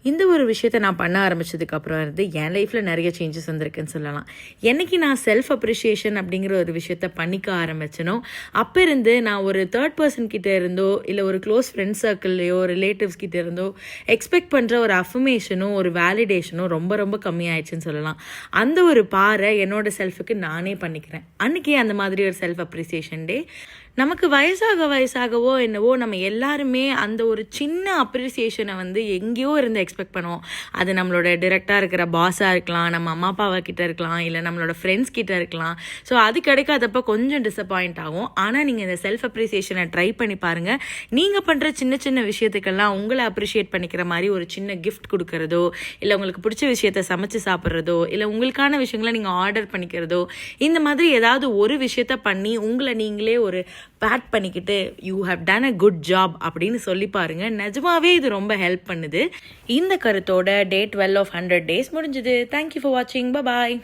இந்த ஒரு விஷயத்தை நான் பண்ண ஆரம்பித்ததுக்கப்புறம் இருந்து என் லைஃப்பில் நிறைய சேஞ்சஸ் வந்திருக்குன்னு சொல்லலாம். என்னைக்கு நான் செல்ஃப் அப்ரிஷியேஷன் அப்படிங்கிற ஒரு விஷயத்த பண்ணிக்க ஆரம்பிச்சனோ அப்போ இருந்து நான் ஒரு தேர்ட் பர்சன் கிட்டே இருந்தோ இல்லை ஒரு க்ளோஸ் ஃப்ரெண்ட் சர்க்கிள்லையோ ரிலேட்டிவ்ஸ் கிட்டே இருந்தோ எக்ஸ்பெக்ட் பண்ணுற ஒரு அஃபர்மேஷனோ ஒரு வேலிடேஷனோ ரொம்ப ரொம்ப கம்மியாயிடுச்சுன்னு சொல்லலாம். அந்த ஒரு பாரை என்னோட செல்ஃபுக்கு நானே பண்ணிக்கிறேன். அன்றைக்கி அந்த மாதிரி ஒரு செல்ஃப் அப்ரிசியேஷன் டே. நமக்கு வயசாகவோ என்னவோ நம்ம எல்லாருமே அந்த ஒரு சின்ன அப்ரிசியேஷனை எங்கேயோ இருந்து எக்ஸ்பெக்ட் பண்ணுவோம். அது நம்மளோட டிரெக்டாக இருக்கிற பாஸாக இருக்கலாம், நம்ம அம்மா அப்பாவை கிட்ட இருக்கலாம், இல்லை நம்மளோட ஃப்ரெண்ட்ஸ் கிட்ட இருக்கலாம். ஸோ அது கிடைக்காதப்ப கொஞ்சம் டிசப்பாயிண்ட் ஆகும். ஆனால் நீங்கள் இந்த செல்ஃப் அப்ரிசியேஷனை ட்ரை பண்ணி பாருங்கள். நீங்கள் பண்ணுற சின்ன சின்ன விஷயத்துக்கெல்லாம் உங்களை அப்ரிஷியேட் பண்ணிக்கிற மாதிரி ஒரு சின்ன கிஃப்ட் கொடுக்கறதோ, இல்லை உங்களுக்கு பிடிச்ச விஷயத்தை சமைச்சு சாப்பிட்றதோ, இல்லை உங்களுக்கான விஷயங்களை நீங்கள் ஆர்டர் பண்ணிக்கிறதோ, இந்த மாதிரி ஏதாவது ஒரு விஷயத்த பண்ணி உங்களை நீங்களே ஒரு பேட் பண்ணிக்கிட்டு you have done a good job அப்படின்னு சொல்லி பாருங்க. நிஜமாவே இது ரொம்ப ஹெல்ப் பண்ணுது. இந்த கருத்தோட டே 12 of 100 days முடிஞ்சுது. தேங்க்யூ ஃபார் வாட்சிங். பாய்.